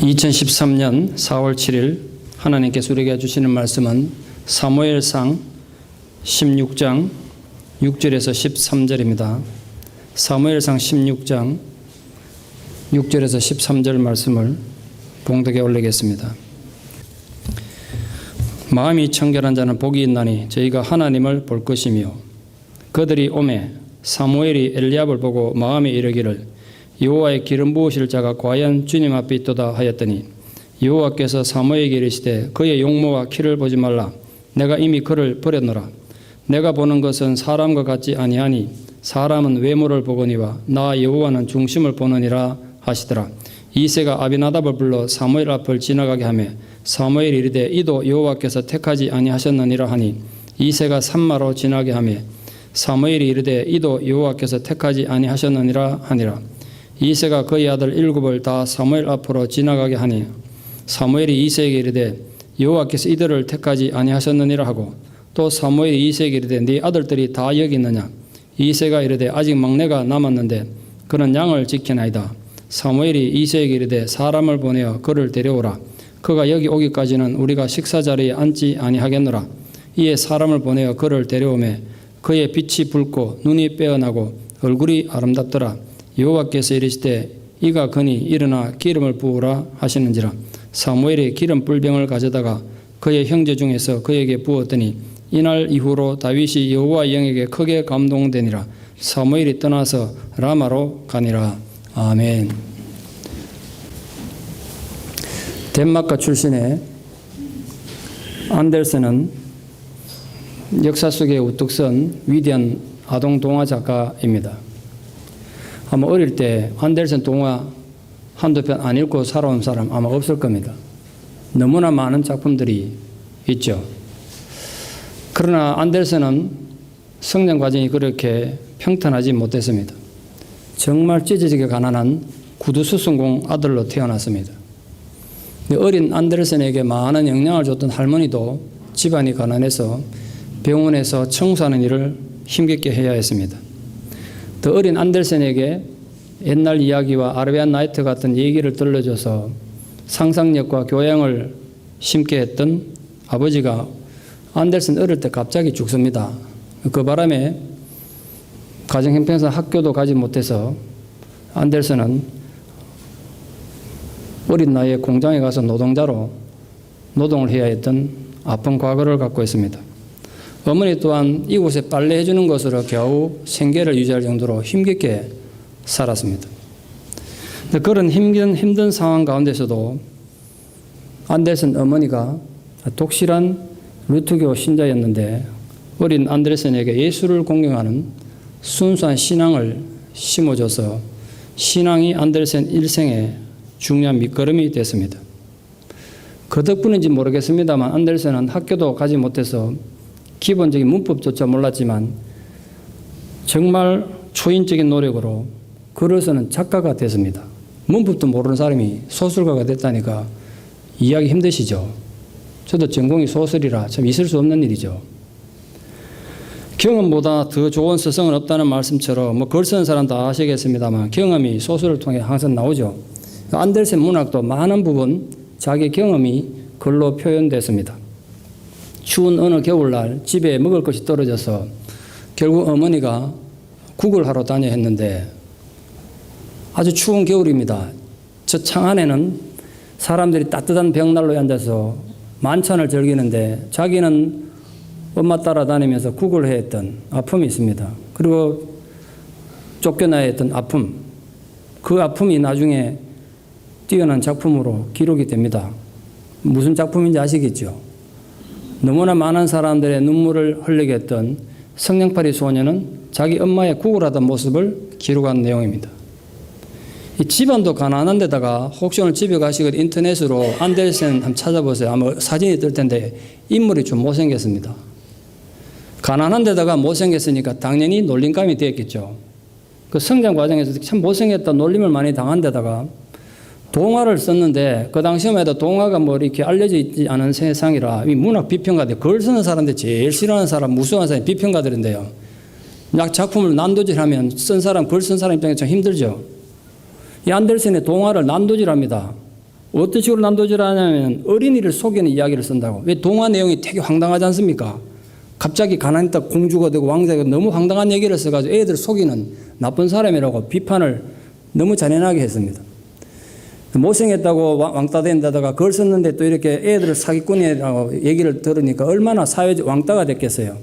2013년 4월 7일 하나님께서 우리에게 주시는 말씀은 사무엘상 16장 6절에서 13절입니다. 사무엘상 16장 6절에서 13절 말씀을 봉독에 올리겠습니다. 마음이 청결한 자는 복이 있나니 저희가 하나님을 볼 것이며, 그들이 오매 사무엘이 엘리압을 보고 마음에 이르기를 여호와의 기름 부으실 자가 과연 주님 앞에 있도다 하였더니, 여호와께서 사무엘에게 이르시되 그의 용모와 키를 보지 말라. 내가 이미 그를 버렸노라. 내가 보는 것은 사람과 같지 아니하니 사람은 외모를 보거니와 나 여호와는 중심을 보느니라 하시더라. 이새가 아비나답을 불러 사무엘 앞을 지나가게 하며 사무엘이 이르되 이도 여호와께서 택하지 아니하셨느니라 하니, 이새가 산마로 지나게 하며 사무엘이 이르되 이도 여호와께서 택하지 아니하셨느니라 하니라. 이새가 그의 아들 7을 다 사무엘 앞으로 지나가게 하니 사무엘이 이새에게 이르되 여호와께서 이들을 택하지 아니하셨느니라 하고, 또 사무엘이 이새에게 이르되 네 아들들이 다 여기 있느냐. 이새가 이르되 아직 막내가 남았는데 그는 양을 지키나이다. 사무엘이 이새에게 이르되 사람을 보내어 그를 데려오라. 그가 여기 오기까지는 우리가 식사 자리에 앉지 아니하겠노라. 이에 사람을 보내어 그를 데려오매 그의 빛이 붉고 눈이 빼어나고 얼굴이 아름답더라. 여호와께서 이르시되 이가 그니 일어나 기름을 부으라 하시는지라. 사무엘이 기름 뿔병을 가져다가 그의 형제 중에서 그에게 부었더니 이날 이후로 다윗이 여호와의 영에게 크게 감동되니라. 사무엘이 떠나서 라마로 가니라. 아멘. 덴마크 출신의 안델센은 역사 속에 우뚝 선 위대한 아동 동화 작가입니다. 아마 어릴 때 안델센 동화 한두 편 안 읽고 살아온 사람 아마 없을 겁니다. 너무나 많은 작품들이 있죠. 그러나 안델센은 성장 과정이 그렇게 평탄하지 못했습니다. 정말 찢어지게 가난한 구두수순공 아들로 태어났습니다. 어린 안델센에게 많은 영향을 줬던 할머니도 집안이 가난해서 병원에서 청소하는 일을 힘겹게 해야 했습니다. 더 어린 안델센에게 옛날 이야기와 아르베안 나이트 같은 얘기를 들려줘서 상상력과 교양을 심게 했던 아버지가 안델센 어릴 때 갑자기 죽습니다. 그 바람에 가정 형편상 학교도 가지 못해서 안델센은 어린 나이에 공장에 가서 노동자로 노동을 해야 했던 아픈 과거를 갖고 있습니다. 어머니 또한 이곳에 빨래해 주는 것으로 겨우 생계를 유지할 정도로 힘겹게 살았습니다. 그런 힘든 상황 가운데서도 안델센 어머니가 독실한 루트교 신자였는데 어린 안델센에게 예수를 공경하는 순수한 신앙을 심어줘서 신앙이 안델센 일생의 중요한 밑거름이 됐습니다. 그 덕분인지 모르겠습니다만 안델센은 학교도 가지 못해서 기본적인 문법조차 몰랐지만 정말 초인적인 노력으로 글을 쓰는 작가가 됐습니다. 문법도 모르는 사람이 소설가가 됐다니까 이해하기 힘드시죠? 저도 전공이 소설이라 참 있을 수 없는 일이죠. 경험보다 더 좋은 스승은 없다는 말씀처럼 글 쓰는 사람 다 아시겠습니다만 경험이 소설을 통해 항상 나오죠. 안델센 문학도 많은 부분 자기 경험이 글로 표현됐습니다. 추운 어느 겨울날 집에 먹을 것이 떨어져서 결국 어머니가 국을 하러 다녀야 했는데 아주 추운 겨울입니다. 저 창 안에는 사람들이 따뜻한 벽난로에 앉아서 만찬을 즐기는데 자기는 엄마 따라다니면서 국을 해야 했던 아픔이 있습니다. 그리고 쫓겨나야 했던 아픔, 그 아픔이 나중에 뛰어난 작품으로 기록이 됩니다. 무슨 작품인지 아시겠죠? 너무나 많은 사람들의 눈물을 흘리게 했던 성냥팔이 소녀는 자기 엄마의 국을 하던 모습을 기록한 내용입니다. 이 집안도 가난한 데다가 혹시 오늘 집에 가시고 인터넷으로 안델센 한번 찾아보세요. 아마 사진이 뜰 텐데 인물이 좀 못생겼습니다. 가난한 데다가 못생겼으니까 당연히 놀림감이 되었겠죠. 그 성장 과정에서 참 못생겼다 놀림을 많이 당한 데다가 동화를 썼는데 그 당시만 해도 동화가 뭐 이렇게 알려져 있지 않은 세상이라 이 문학 비평가들, 글 쓰는 사람들 제일 싫어하는 사람, 무서워하는 사람이 비평가들인데요. 작품을 난도질하면 쓴 사람, 글 쓴 사람 입장에서 참 힘들죠. 이 안델센의 동화를 난도질합니다. 어떤 식으로 난도질을 하냐면 어린이를 속이는 이야기를 쓴다고. 왜 동화 내용이 되게 황당하지 않습니까? 갑자기 가난했다 공주가 되고 왕자가 되고 너무 황당한 얘기를 써가지고 애들 속이는 나쁜 사람이라고 비판을 너무 잔인하게 했습니다. 못생겼다고 왕따 된다다가 그걸 썼는데 또 이렇게 애들을 사기꾼이라고 얘기를 들으니까 얼마나 사회적 왕따가 됐겠어요.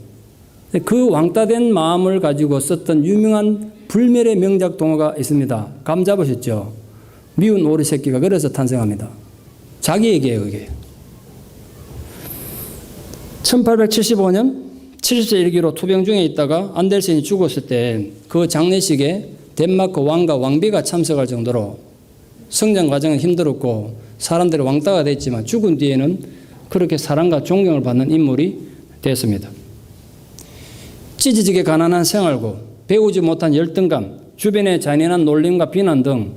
그 왕따된 마음을 가지고 썼던 유명한 불멸의 명작 동화가 있습니다. 감 잡으셨죠? 미운 오리 새끼가 그래서 탄생합니다. 자기 얘기예요, 그게. 1875년 70세 일기로 투병 중에 있다가 안델센이 죽었을 때 그 장례식에 덴마크 왕과 왕비가 참석할 정도로 성장 과정은 힘들었고 사람들이 왕따가 됐지만 죽은 뒤에는 그렇게 사랑과 존경을 받는 인물이 됐습니다. 찢어지게 가난한 생활고 배우지 못한 열등감, 주변의 잔인한 놀림과 비난 등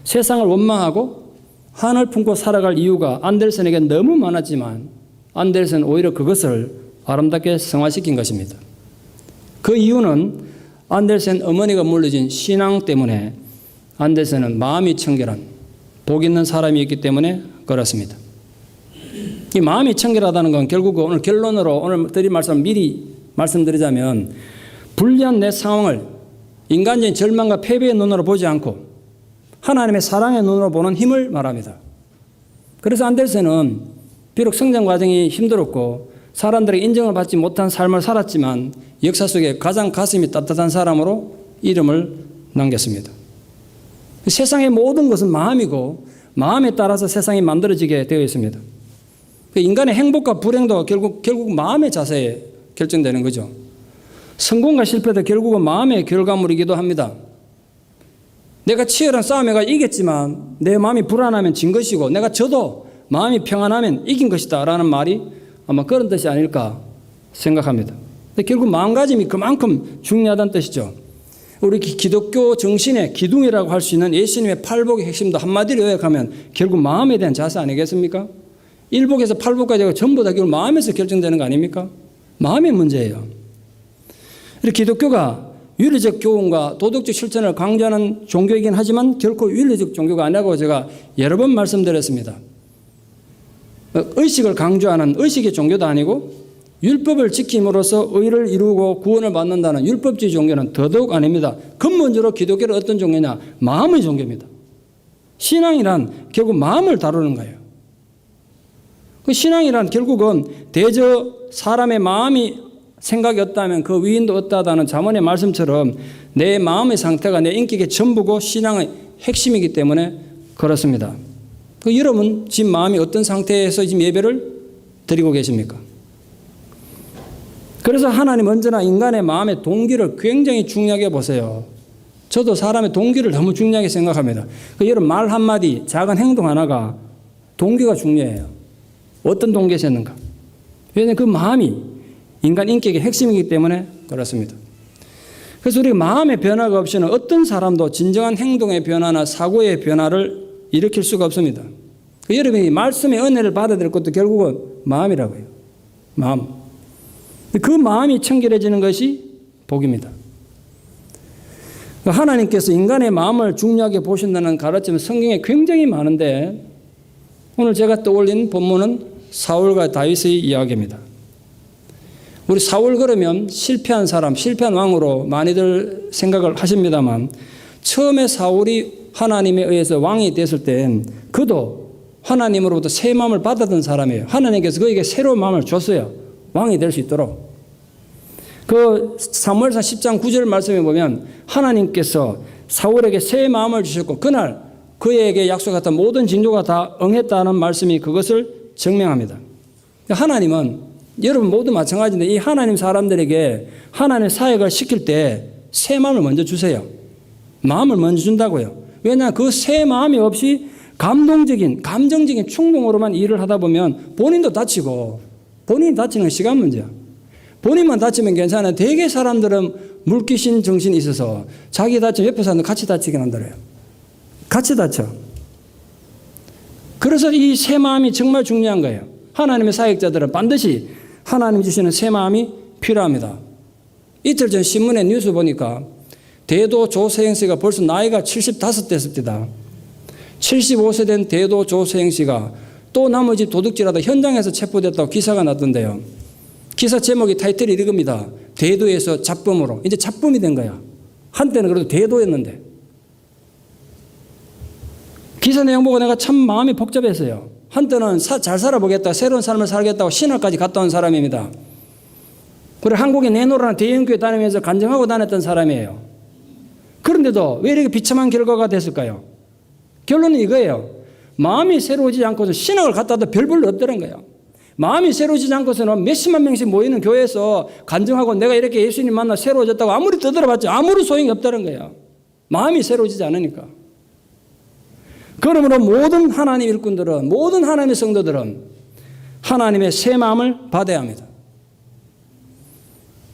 세상을 원망하고 한을 품고 살아갈 이유가 안델센에게 너무 많았지만 안델센은 오히려 그것을 아름답게 승화시킨 것입니다. 그 이유는 안델센 어머니가 물려진 신앙 때문에 안델센은 마음이 청결한 복 있는 사람이었기 때문에 그렇습니다. 이 마음이 청결하다는 건 결국 오늘 결론으로 오늘 드릴 말씀을 미리 말씀드리자면 불리한 내 상황을 인간적인 절망과 패배의 눈으로 보지 않고 하나님의 사랑의 눈으로 보는 힘을 말합니다. 그래서 안델센은 비록 성장 과정이 힘들었고 사람들에게 인정을 받지 못한 삶을 살았지만 역사 속에 가장 가슴이 따뜻한 사람으로 이름을 남겼습니다. 세상의 모든 것은 마음이고 마음에 따라서 세상이 만들어지게 되어 있습니다. 인간의 행복과 불행도 결국 마음의 자세에 결정되는 거죠. 성공과 실패도 결국은 마음의 결과물이기도 합니다. 내가 치열한 싸움에 이겼지만 내 마음이 불안하면 진 것이고 내가 져도 마음이 평안하면 이긴 것이다 라는 말이 아마 그런 뜻이 아닐까 생각합니다. 근데 결국 마음가짐이 그만큼 중요하다는 뜻이죠. 우리 기독교 정신의 기둥이라고 할 수 있는 예수님의 팔복의 핵심도 한마디로 요약하면 결국 마음에 대한 자세 아니겠습니까? 일복에서 팔복까지 전부 다 결국 마음에서 결정되는 거 아닙니까? 마음의 문제예요. 기독교가 윤리적 교훈과 도덕적 실천을 강조하는 종교이긴 하지만 결코 윤리적 종교가 아니라고 제가 여러 번 말씀드렸습니다. 의식을 강조하는 의식의 종교도 아니고 율법을 지킴으로써 의를 이루고 구원을 받는다는 율법주의 종교는 더더욱 아닙니다. 근본적으로 기독교는 어떤 종교냐? 마음의 종교입니다. 신앙이란 결국 마음을 다루는 거예요. 그 신앙이란 결국은 대저 사람의 마음이 생각이 없다면 그 위인도 없다는 잠언의 말씀처럼 내 마음의 상태가 내 인격의 전부고 신앙의 핵심이기 때문에 그렇습니다. 여러분 지금 마음이 어떤 상태에서 지금 예배를 드리고 계십니까? 그래서 하나님 언제나 인간의 마음의 동기를 굉장히 중요하게 보세요. 저도 사람의 동기를 너무 중요하게 생각합니다. 여러분 말 한마디 작은 행동 하나가 동기가 중요해요. 어떤 동기였는가? 왜냐하면 그 마음이 인간 인격의 핵심이기 때문에 그렇습니다. 그래서 우리가 마음의 변화가 없이는 어떤 사람도 진정한 행동의 변화나 사고의 변화를 일으킬 수가 없습니다. 여러분이 말씀의 은혜를 받아야 될 것도 결국은 마음이라고 해요. 마음. 그 마음이 청결해지는 것이 복입니다. 하나님께서 인간의 마음을 중요하게 보신다는 가르침은 성경에 굉장히 많은데 오늘 제가 떠올린 본문은 사울과 다윗의 이야기입니다. 우리 사울 그러면 실패한 사람, 실패한 왕으로 많이들 생각을 하십니다만 처음에 사울이 하나님에 의해서 왕이 됐을 땐 그도 하나님으로부터 새 마음을 받았던 사람이에요. 하나님께서 그에게 새로운 마음을 줬어요. 왕이 될 수 있도록. 그 사무엘상 10장 9절 말씀에 보면 하나님께서 사울에게 새 마음을 주셨고 그날 그에게 약속했던 모든 징조가 다 응했다는 말씀이 그것을 증명합니다. 하나님은 여러분 모두 마찬가지인데 이 하나님 사람들에게 하나님의 사역을 시킬 때 새 마음을 먼저 주세요. 마음을 먼저 준다고요. 왜냐하면 그 새 마음이 없이 감동적인 감정적인 충동으로만 일을 하다 보면 본인도 다치고 본인이 다치는 건 시간 문제야. 본인만 다치면 괜찮아요. 대개 사람들은 물귀신 정신이 있어서 자기 다치면 옆에 사람들 같이 다치게 만들어요. 같이 다쳐. 그래서 이 새 마음이 정말 중요한 거예요. 하나님의 사역자들은 반드시 하나님 주시는 새 마음이 필요합니다. 이틀 전 신문에 뉴스 보니까 대도 조세영 씨가 벌써 나이가 75 됐습니다. 75세 된 대도 조세영 씨가 또 남의 집 도둑질하다 현장에서 체포됐다고 기사가 났던데요. 기사 제목이 타이틀이 이겁니다. 대도에서 잡범으로. 이제 잡범이 된 거야. 한때는 그래도 대도였는데. 기사 내용 보고 내가 참 마음이 복잡했어요. 한때는 잘 살아보겠다, 새로운 삶을 살겠다고 신화까지 갔다 온 사람입니다. 그리고 한국에 내노라는 대형교회 다니면서 간증하고 다녔던 사람이에요. 그런데도 왜 이렇게 비참한 결과가 됐을까요? 결론은 이거예요. 마음이 새로워지지 않고서 신학을 갖다 도 별 볼일 없다는 거예요. 마음이 새로워지지 않고서는 몇십만 명씩 모이는 교회에서 간증하고 내가 이렇게 예수님 만나 새로워졌다고 아무리 떠들어봤자 아무런 소용이 없다는 거예요. 마음이 새로워지지 않으니까. 그러므로 모든 하나님 일꾼들은, 모든 하나님의 성도들은 하나님의 새 마음을 받아야 합니다.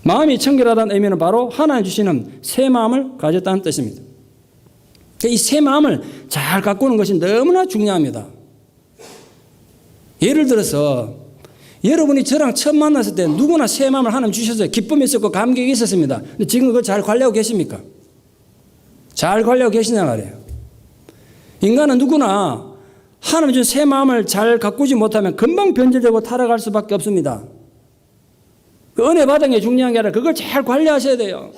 마음이 청결하다는 의미는 바로 하나님 주시는 새 마음을 가졌다는 뜻입니다. 이 새 마음을 잘 가꾸는 것이 너무나 중요합니다. 예를 들어서 여러분이 저랑 처음 만났을 때 누구나 새 마음을 하나님 주셨어요. 기쁨이 있었고 감격이 있었습니다. 근데 지금 그걸 잘 관리하고 계십니까? 잘 관리하고 계시냐 말이에요. 인간은 누구나 하나님 준 새 마음을 잘 가꾸지 못하면 금방 변질되고 타락할 수밖에 없습니다. 그 은혜 받은 게 중요한 게 아니라 그걸 잘 관리하셔야 돼요.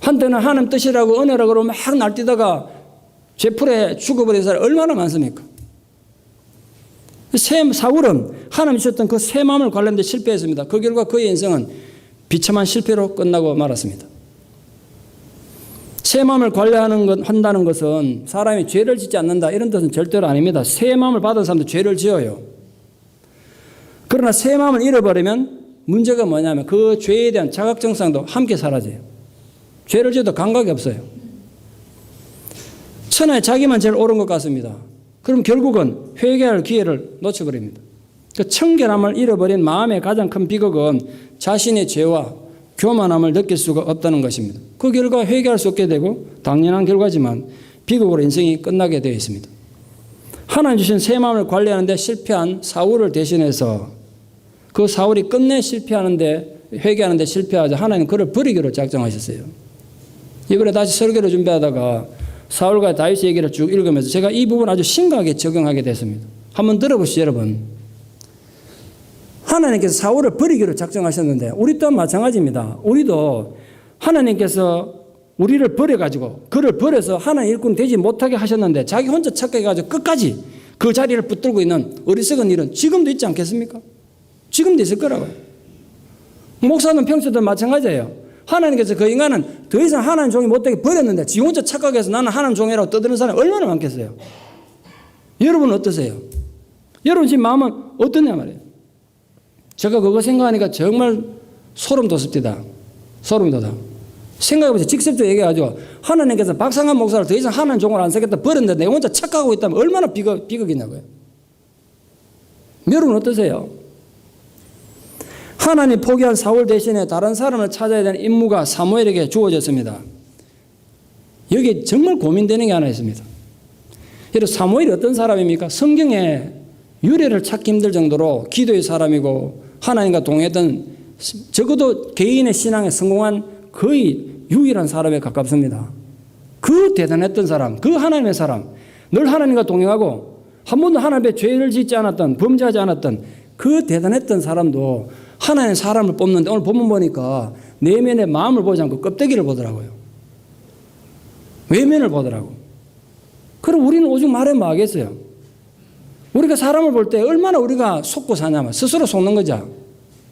한때는 하나님 뜻이라고 은혜라고 그러고 막 날뛰다가 죄풀에 죽어버린 사람이 얼마나 많습니까? 사울은 하나님 주셨던 그 새 마음을 관리하는 데 실패했습니다. 그 결과 그의 인생은 비참한 실패로 끝나고 말았습니다. 새 마음을 한다는 것은 사람이 죄를 짓지 않는다 이런 뜻은 절대로 아닙니다. 새 마음을 받은 사람도 죄를 지어요. 그러나 새 마음을 잃어버리면 문제가 뭐냐면 그 죄에 대한 자각정상도 함께 사라져요. 죄를 지어도 감각이 없어요. 천하에 자기만 제일 옳은 것 같습니다. 그럼 결국은 회개할 기회를 놓쳐버립니다. 그 청결함을 잃어버린 마음의 가장 큰 비극은 자신의 죄와 교만함을 느낄 수가 없다는 것입니다. 그 결과 회개할 수 없게 되고 당연한 결과지만 비극으로 인생이 끝나게 되어 있습니다. 하나님 주신 새 마음을 관리하는데 실패한 사울을 대신해서 그 사울이 끝내 실패하는데 회개하는데 실패하자 하나님 그를 버리기로 작정하셨어요. 이번에 다시 설교를 준비하다가 사울과 다윗의 얘기를 쭉 읽으면서 제가 이 부분 아주 심각하게 적용하게 됐습니다. 한번 들어보시죠, 여러분. 하나님께서 사울을 버리기로 작정하셨는데 우리 또한 마찬가지입니다. 우리도 하나님께서 우리를 버려가지고 그를 버려서 하나님 일꾼 되지 못하게 하셨는데 자기 혼자 착각해가지고 끝까지 그 자리를 붙들고 있는 어리석은 일은 지금도 있지 않겠습니까? 지금도 있을 거라고요. 목사는 평소도 마찬가지예요. 하나님께서 그 인간은 더 이상 하나님 종이 못되게 버렸는데 지 혼자 착각해서 나는 하나님 종이라고 떠드는 사람이 얼마나 많겠어요? 여러분은 어떠세요? 여러분 지금 마음은 어떠냐 말이에요. 제가 그거 생각하니까 정말 소름 돋습니다. 소름 돋아. 생각해보세요. 직접적으로 얘기해가지고 하나님께서 박상한 목사를 더 이상 하나님 종을 안 쓰겠다 버렸는데 내가 혼자 착각하고 있다면 얼마나 비극이냐고요. 여러분 어떠세요? 하나님 포기한 사울 대신에 다른 사람을 찾아야 되는 임무가 사무엘에게 주어졌습니다. 여기 정말 고민되는 게 하나 있습니다. 여러분 사무엘이 어떤 사람입니까? 성경에 유래를 찾기 힘들 정도로 기도의 사람이고 하나님과 동행했던 적어도 개인의 신앙에 성공한 거의 유일한 사람에 가깝습니다. 그 대단했던 사람, 그 하나님의 사람, 늘 하나님과 동행하고 한 번도 하나님의 죄를 짓지 않았던, 범죄하지 않았던 그 대단했던 사람도 하나님의 사람을 뽑는데 오늘 본문 보니까 내면의 마음을 보지 않고 껍데기를 보더라고요. 외면을 보더라고. 그럼 우리는 오직 말하면 뭐 하겠어요? 우리가 사람을 볼 때 얼마나 우리가 속고 사냐면 스스로 속는 거죠.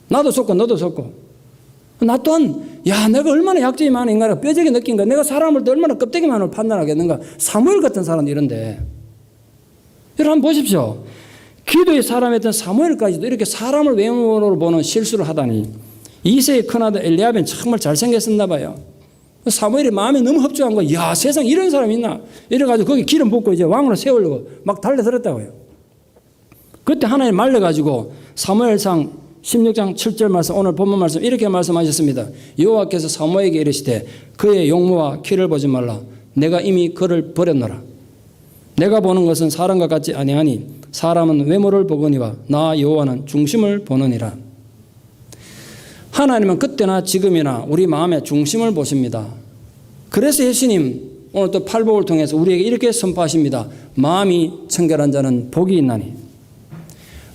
나도 속고 너도 속고. 나 또한 야 내가 얼마나 약점이 많은 인간이가 뼈저리 느낀가. 내가 사람을 볼 때 얼마나 껍데기만으로 판단하겠는가. 사무엘 같은 사람도 이런데. 여러분 한번 보십시오. 기도의 사람이었던 사무엘까지도 이렇게 사람을 외모로 보는 실수를 하다니 이세의 큰아들 엘리야벤 정말 잘생겼었나 봐요. 사무엘이 마음에 너무 흡족한 거야. 야 세상에 이런 사람이 있나. 이래가지고 거기 기름 붓고 이제 왕으로 세우려고 막 달려들었다고요. 그때 하나님 말려가지고 사무엘상 16장 7절 말씀 오늘 본문 말씀 이렇게 말씀하셨습니다. 여호와께서 사무엘에게 이르시되 그의 용모와 키를 보지 말라. 내가 이미 그를 버렸노라. 내가 보는 것은 사람과 같지 아니하니 사람은 외모를 보거니와 나 여호와는 중심을 보느니라. 하나님은 그때나 지금이나 우리 마음의 중심을 보십니다. 그래서 예수님 오늘 또 팔복을 통해서 우리에게 이렇게 선포하십니다. 마음이 청결한 자는 복이 있나니.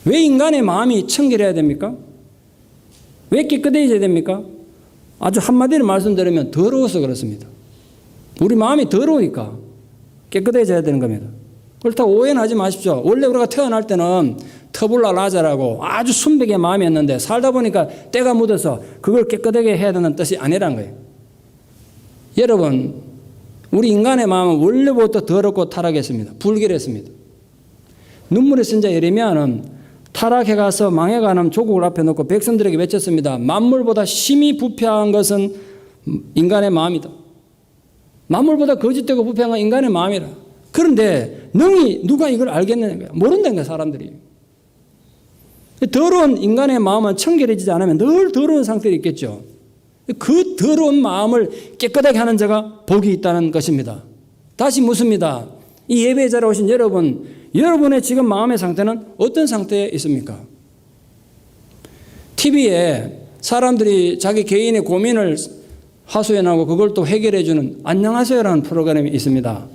왜 인간의 마음이 청결해야 됩니까? 왜 깨끗해져야 됩니까? 아주 한마디로 말씀드리면 더러워서 그렇습니다. 우리 마음이 더러우니까 깨끗해져야 되는 겁니다. 그렇다고 오해는 하지 마십시오. 원래 우리가 태어날 때는 터불라 라자라고 아주 순백의 마음이었는데 살다 보니까 때가 묻어서 그걸 깨끗하게 해야 되는 뜻이 아니라는 거예요. 여러분, 우리 인간의 마음은 원래부터 더럽고 타락했습니다. 불결했습니다. 눈물의 선자 예레미야는 타락해가서 망해가는 조국을 앞에 놓고 백성들에게 외쳤습니다. 만물보다 심히 부패한 것은 인간의 마음이다. 만물보다 거짓되고 부패한 건 인간의 마음이라. 그런데 능히 누가 이걸 알겠느냐. 모른다는 거야, 사람들이. 더러운 인간의 마음은 청결해지지 않으면 늘 더러운 상태에 있겠죠. 그 더러운 마음을 깨끗하게 하는 자가 복이 있다는 것입니다. 다시 묻습니다. 이 예배에 자리에 오신 여러분의 지금 마음의 상태는 어떤 상태에 있습니까? TV에 사람들이 자기 개인의 고민을 하소연하고 그걸 또 해결해주는 안녕하세요라는 프로그램이 있습니다.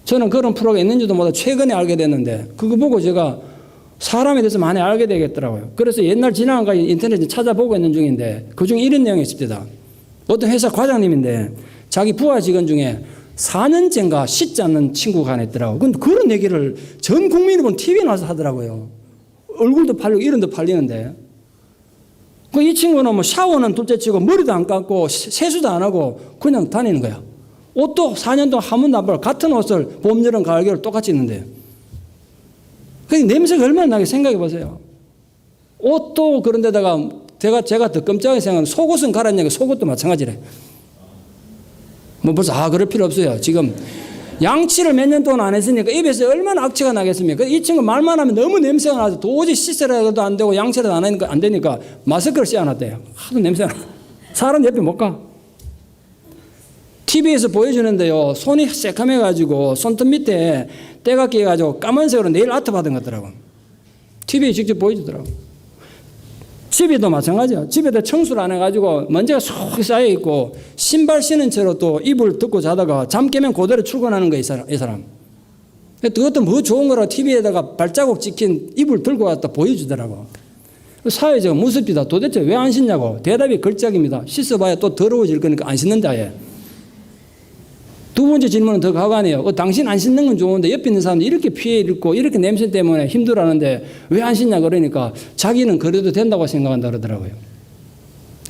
저는 그런 프로가 있는지도 몰라 최근에 알게 됐는데 그거 보고 제가 사람에 대해서 많이 알게 되겠더라고요. 그래서 옛날 지나간 거 인터넷에 찾아보고 있는 중인데 그중에 이런 내용이 있습니다. 어떤 회사 과장님인데 자기 부하 직원 중에 4년째인가 씻지 않는 친구가 하나 있더라고요. 근데 그런 얘기를 전 국민이 본 TV에 나와서 하더라고요. 얼굴도 팔리고 이런도 팔리는데. 이 친구는 뭐 샤워는 둘째 치고 머리도 안 감고 세수도 안 하고 그냥 다니는 거야. 옷도 4년 동안 한 번도 안 빨고 같은 옷을 봄, 여름, 가을, 겨울 똑같이 입는데. 그 냄새가 얼마나 나게 생각해 보세요. 옷도 그런 데다가 제가 더 끔찍하게 생각하면 속옷은 갈아입는 게 속옷도 마찬가지래. 뭐 벌써 그럴 필요 없어요. 지금 양치를 몇 년 동안 안 했으니까 입에서 얼마나 악취가 나겠습니까? 이 친구 말만 하면 너무 냄새가 나서 도저히 씻으라 해도 안 되고 양치를 안 하니까 안 되니까 마스크를 씌워놨대요. 하도 냄새가 나. 사람 옆에 못 가. TV에서 보여주는데요. 손이 새카매가지고 손톱 밑에 때가 끼어가지고 까만색으로 네일 아트 받은 것 같더라고요. TV에 직접 보여주더라고요. 집에도 마찬가지야. 집에도 청소를 안 해가지고 먼지가 쏙 쌓여있고 신발 신은 채로 또 이불 덮고 자다가 잠 깨면 그대로 출근하는 거야, 이 사람. 그것도 뭐 좋은 거라 TV에다가 발자국 찍힌 이불 들고 왔다 보여주더라고. 사회적 무섭니다. 도대체 왜 안 씻냐고. 대답이 걸작입니다. 씻어봐야 또 더러워질 거니까 안 씻는다. 예. 두 번째 질문은 더 가관이에요. 당신 안 씻는 건 좋은데 옆에 있는 사람들 이렇게 피해 입고 이렇게 냄새 때문에 힘들어하는데 왜 안 씻냐 그러니까 자기는 그래도 된다고 생각한다 그러더라고요.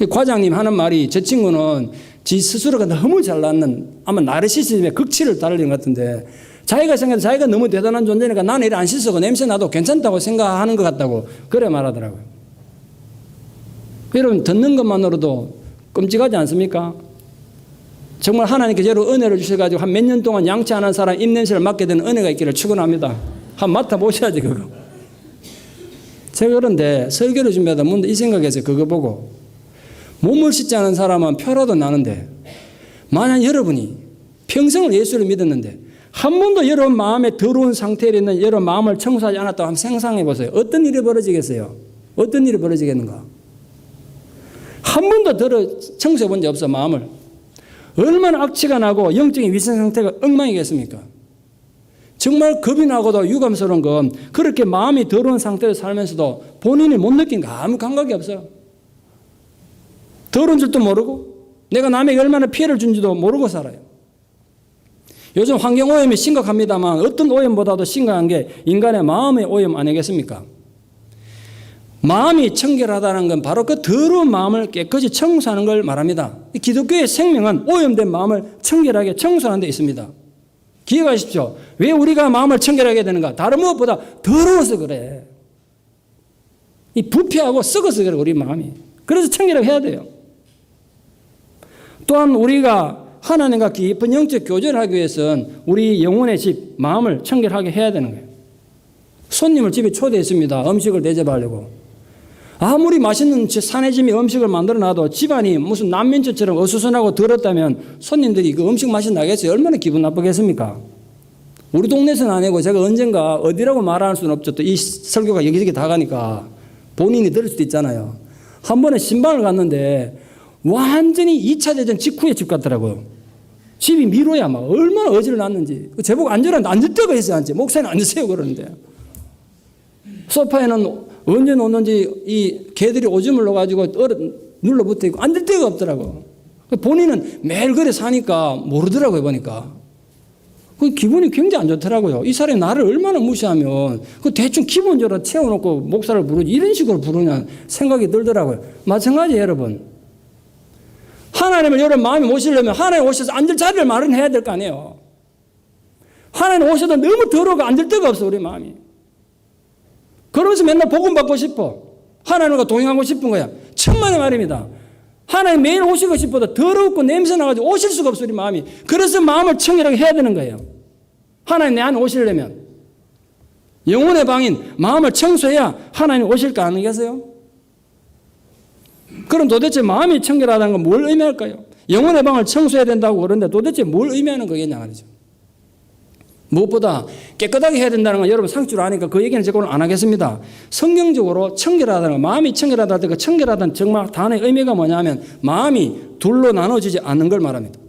과장님 하는 말이 저 친구는 지 스스로가 너무 잘났는 아마 나르시시즘의 극치를 달리는 것 같은데 자기가 생각해도 자기가 너무 대단한 존재니까 나는 이래 안 씻어고 냄새 나도 괜찮다고 생각하는 것 같다고 그래 말하더라고요. 여러분 듣는 것만으로도 끔찍하지 않습니까? 정말 하나님께서 여러분 은혜를 주셔가지고 한 몇 년 동안 양치 안 한 사람 입냄새를 맡게 되는 은혜가 있기를 축원합니다. 한번 맡아보셔야지 그거. 제가 그런데 설교를 준비하다 문득 이 생각해서 그거 보고 몸을 씻지 않은 사람은 표라도 나는데 만약 여러분이 평생을 예수를 믿었는데 한 번도 여러분 마음에 더러운 상태에 있는 여러분 마음을 청소하지 않았다고 한번 상상해 보세요. 어떤 일이 벌어지겠어요? 어떤 일이 벌어지겠는가? 한 번도 청소해 본 적 없어 마음을. 얼마나 악취가 나고 영적인 위생 상태가 엉망이겠습니까? 정말 겁이 나고도 유감스러운 건 그렇게 마음이 더러운 상태로 살면서도 본인이 못 느낀 거 아무 감각이 없어요. 더러운 줄도 모르고 내가 남에게 얼마나 피해를 준지도 모르고 살아요. 요즘 환경오염이 심각합니다만 어떤 오염보다도 심각한 게 인간의 마음의 오염 아니겠습니까? 마음이 청결하다는 건 바로 그 더러운 마음을 깨끗이 청소하는 걸 말합니다. 기독교의 생명은 오염된 마음을 청결하게 청소하는 데 있습니다. 기억하십시오. 왜 우리가 마음을 청결하게 되는가? 다른 무엇보다 더러워서 그래. 이 부패하고 썩어서 그래 우리 마음이. 그래서 청결하게 해야 돼요. 또한 우리가 하나님과 깊은 영적 교제를 하기 위해서는 우리 영혼의 집, 마음을 청결하게 해야 되는 거예요. 손님을 집에 초대했습니다. 음식을 대접하려고. 아무리 맛있는 사내짐이 음식을 만들어놔도 집안이 무슨 난민처럼 어수선하고 더럽다면 손님들이 그 음식 맛이 나겠어요? 얼마나 기분 나쁘겠습니까? 우리 동네에서는 아니고 제가 언젠가 어디라고 말할 수는 없죠. 또 이 설교가 여기저기 다 가니까 본인이 들을 수도 있잖아요. 한 번에 신방을 갔는데 완전히 2차 대전 직후의 집 같더라고요. 집이 미로야 막 얼마나 어지를 놨는지. 제보고 앉을 데가 있어야 앉지. 목사님 앉으세요 그러는데. 소파에는 언제 놓는지 이 개들이 오줌을 넣어가지고 눌러붙어 있고 앉을 데가 없더라고. 본인은 매일 그래 사니까 모르더라고요 보니까. 그 기분이 굉장히 안 좋더라고요. 이 사람이 나를 얼마나 무시하면 그 대충 기본적으로 채워놓고 목사를 부르지 이런 식으로 부르냐 생각이 들더라고요. 마찬가지예요 여러분. 하나님을 여러분 마음에 모시려면 하나님 오셔서 앉을 자리를 마련해야 될 거 아니에요. 하나님 오셔도 너무 더러워서 앉을 데가 없어 우리 마음이. 그러면서 맨날 복음 받고 싶어. 하나님과 동행하고 싶은 거야. 천만의 말입니다. 하나님 매일 오시고 싶어도 더럽고 냄새 나가지고 오실 수가 없어 우리 마음이. 그래서 마음을 청결하게 해야 되는 거예요. 하나님 내 안에 오시려면 영혼의 방인 마음을 청소해야 하나님 오실 거 아니겠어요? 그럼 도대체 마음이 청결하다는 건 뭘 의미할까요? 영혼의 방을 청소해야 된다고 그러는데 도대체 뭘 의미하는 거겠냐 말이죠. 무엇보다 깨끗하게 해야 된다는 건 여러분 상주로 아니까 그 얘기는 제가 오늘 안 하겠습니다. 성경적으로 청결하다는 건 마음이 청결하다는 그 청결하다는 정말 단어의 의미가 뭐냐면 마음이 둘로 나눠지지 않는 걸 말합니다.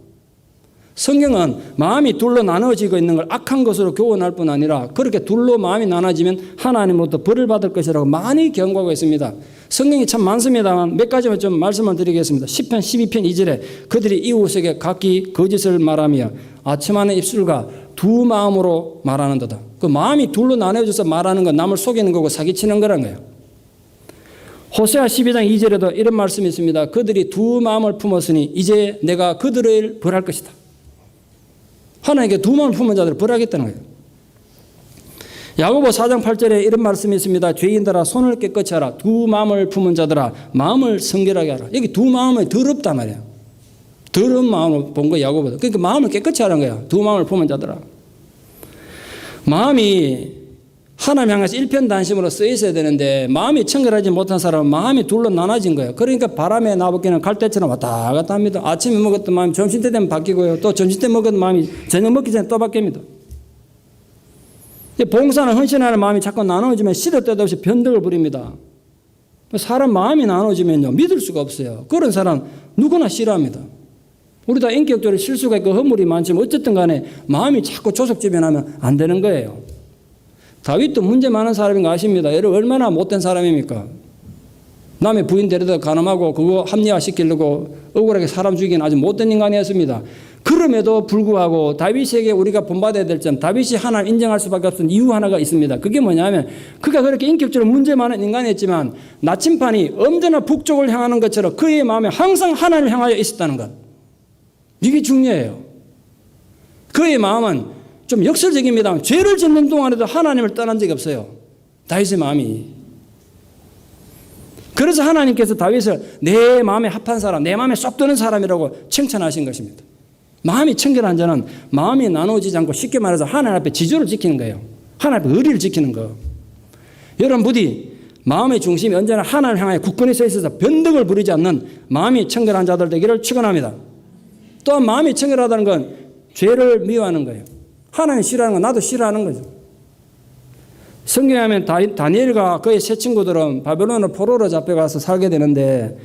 성경은 마음이 둘로 나눠지고 있는 걸 악한 것으로 교훈할 뿐 아니라 그렇게 둘로 마음이 나눠지면 하나님으로부터 벌을 받을 것이라고 많이 경고하고 있습니다. 성경이 참 많습니다만 몇 가지만 좀 말씀을 드리겠습니다. 10편 12편 2절에 그들이 이웃에게 각기 거짓을 말하며 아첨하는 입술과 두 마음으로 말하는도다. 그 마음이 둘로 나눠져서 말하는 건 남을 속이는 거고 사기치는 거란 거예요. 호세아 12장 2절에도 이런 말씀이 있습니다. 그들이 두 마음을 품었으니 이제 내가 그들을 벌할 것이다. 하나님께 두 마음을 품은 자들을 벌하겠다는 거예요. 야고보 4장 8절에 이런 말씀이 있습니다. 죄인들아 손을 깨끗이 하라. 두 마음을 품은 자들아 마음을 성결하게 하라. 여기 두 마음이 더럽단 말이에요. 더러운 마음을 본 거예요. 야고보다. 그러니까 마음을 깨끗이 하는 거예요. 두 마음을 품은 자들아. 마음이 하나님 향해서 일편단심으로 쓰여 있어야 되는데 마음이 청결하지 못한 사람은 마음이 둘로 나눠진 거예요. 그러니까 바람에 나부기는 갈대처럼 왔다 갔다 합니다. 아침에 먹었던 마음이 점심때 되면 바뀌고요. 또 점심때 먹었던 마음이 저녁 먹기 전에 또 바뀝니다. 봉사는 헌신하는 마음이 자꾸 나눠지면 시도 때도 없이 변덕을 부립니다. 사람 마음이 나눠지면요 믿을 수가 없어요. 그런 사람 누구나 싫어합니다. 우리 다 인격적으로 실수가 있고 허물이 많지만 어쨌든 간에 마음이 자꾸 조석지변하면 안 되는 거예요. 다윗도 문제 많은 사람인 거 아십니다. 여러분 얼마나 못된 사람입니까? 남의 부인 데려다 간음하고 그거 합리화시키려고 억울하게 사람 죽이는 아주 못된 인간이었습니다. 그럼에도 불구하고 다윗에게 우리가 본받아야 될 점, 다윗이 하나님 인정할 수밖에 없는 이유 하나가 있습니다. 그게 뭐냐면 그가 그렇게 인격적으로 문제 많은 인간이었지만 나침판이 언제나 북쪽을 향하는 것처럼 그의 마음에 항상 하나님을 향하여 있었다는 것. 이게 중요해요. 그의 마음은 좀 역설적입니다. 죄를 짓는 동안에도 하나님을 떠난 적이 없어요. 다윗의 마음이. 그래서 하나님께서 다윗을 내 마음에 합한 사람, 내 마음에 쏙 드는 사람이라고 칭찬하신 것입니다. 마음이 청결한 자는 마음이 나누어지지 않고 쉽게 말해서 하나님 앞에 지조를 지키는 거예요. 하나님 앞에 의리를 지키는 거. 여러분 부디 마음의 중심이 언제나 하나님을 향하여 굳건히 서 있어서 변덕을 부리지 않는 마음이 청결한 자들 되기를 축원합니다. 또한 마음이 청결하다는 건 죄를 미워하는 거예요. 하나님 싫어하는 건 나도 싫어하는 거죠. 성경에 하면 다니엘과 그의 세 친구들은 바벨론으로 포로로 잡혀가서 살게 되는데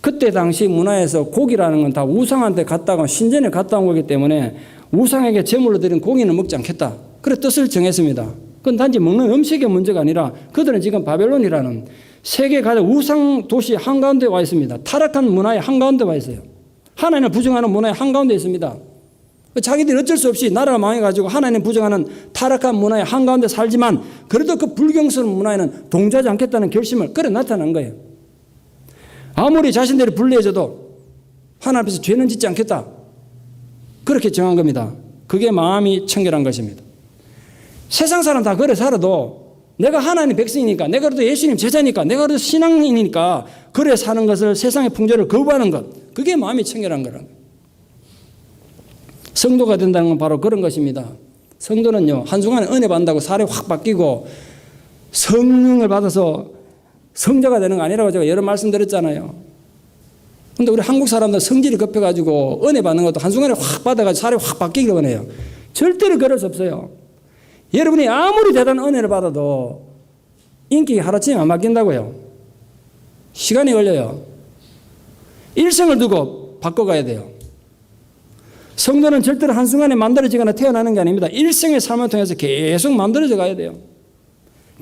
그때 당시 문화에서 고기라는 건 다 우상한테 갔다가 신전에 갔다 온 거기 때문에 우상에게 제물로 드린 고기는 먹지 않겠다. 그래 뜻을 정했습니다. 그건 단지 먹는 음식의 문제가 아니라 그들은 지금 바벨론이라는 세계 가장 우상 도시 한가운데 와 있습니다. 타락한 문화의 한가운데 와 있어요. 하나님을 부정하는 문화의 한가운데 있습니다. 자기들이 어쩔 수 없이 나라가 망해가지고 하나님 부정하는 타락한 문화의 한가운데 살지만 그래도 그 불경스러운 문화에는 동조하지 않겠다는 결심을 끌어 나타난 거예요. 아무리 자신들이 불리해져도 하나님 앞에서 죄는 짓지 않겠다. 그렇게 정한 겁니다. 그게 마음이 청결한 것입니다. 세상 사람 다 그래 살아도 내가 하나님 백성이니까 내가 그래도 예수님 제자니까 내가 그래도 신앙인이니까 그래 사는 것을 세상의 풍조를 거부하는 것 그게 마음이 청결한 거라는 거예요. 성도가 된다는 건 바로 그런 것입니다. 성도는요 한순간에 은혜 받는다고 사람이 확 바뀌고 성령을 받아서 성자가 되는 거 아니라고 제가 여러 말씀 드렸잖아요. 근데 우리 한국 사람들 성질이 급해가지고 은혜 받는 것도 한순간에 확 받아가지고 사람이 확 바뀌기를 원해요. 절대로 그럴 수 없어요. 여러분이 아무리 대단한 은혜를 받아도 인격이 하루아침에 안 바뀐다고요. 시간이 걸려요. 일생을 두고 바꿔가야 돼요. 성도는 절대로 한순간에 만들어지거나 태어나는 게 아닙니다. 일생의 삶을 통해서 계속 만들어져 가야 돼요.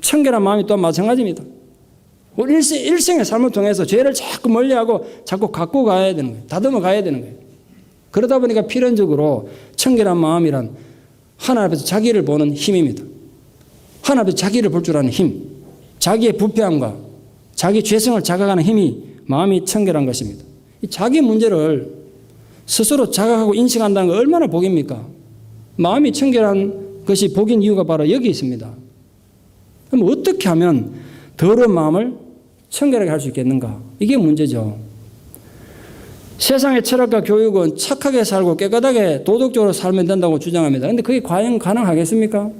청결한 마음이 또한 마찬가지입니다. 우리 일생의 삶을 통해서 죄를 자꾸 멀리하고 자꾸 갖고 가야 되는 거예요. 다듬어 가야 되는 거예요. 그러다 보니까 필연적으로 청결한 마음이란 하나님 앞에서 자기를 보는 힘입니다. 하나님 앞에서 자기를 볼 줄 아는 힘, 자기의 부패함과 자기 죄성을 자각하는 힘이 마음이 청결한 것입니다. 이 자기 문제를 스스로 자각하고 인식한다는 건 얼마나 복입니까? 마음이 청결한 것이 복인 이유가 바로 여기 있습니다. 그럼 어떻게 하면 더러운 마음을 청결하게 할 수 있겠는가? 이게 문제죠. 세상의 철학과 교육은 착하게 살고 깨끗하게 도덕적으로 살면 된다고 주장합니다. 그런데 그게 과연 가능하겠습니까?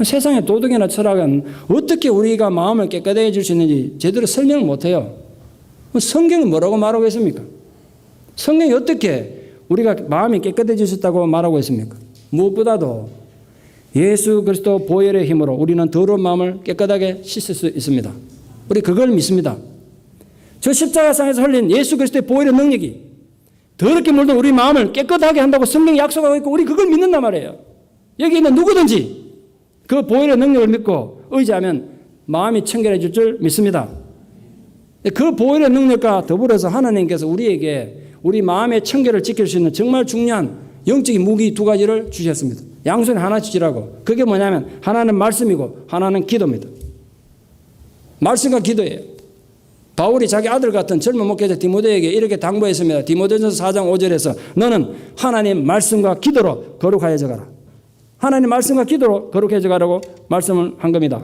세상의 도덕이나 철학은 어떻게 우리가 마음을 깨끗하게 해줄 수 있는지 제대로 설명을 못해요. 성경은 뭐라고 말하고 있습니까? 성경이 어떻게 우리가 마음이 깨끗해지셨다고 말하고 있습니까? 무엇보다도 예수 그리스도 보혈의 힘으로 우리는 더러운 마음을 깨끗하게 씻을 수 있습니다. 우리 그걸 믿습니다. 저 십자가상에서 흘린 예수 그리스도의 보혈의 능력이 더럽게 물든 우리 마음을 깨끗하게 한다고 성경이 약속하고 있고 우리 그걸 믿는단 말이에요. 여기 있는 누구든지 그 보혈의 능력을 믿고 의지하면 마음이 청결해질 줄 믿습니다. 그 보혈의 능력과 더불어서 하나님께서 우리에게 우리 마음의 청결을 지킬 수 있는 정말 중요한 영적인 무기 두 가지를 주셨습니다. 양손에 하나 주시라고. 그게 뭐냐면 하나는 말씀이고 하나는 기도입니다. 말씀과 기도예요. 바울이 자기 아들 같은 젊은 목회자 디모데에게 이렇게 당부했습니다. 디모데전서 4장 5절에서 너는 하나님 말씀과 기도로 거룩하여져 가라. 하나님 말씀과 기도로 거룩해져 가라고 말씀을 한 겁니다.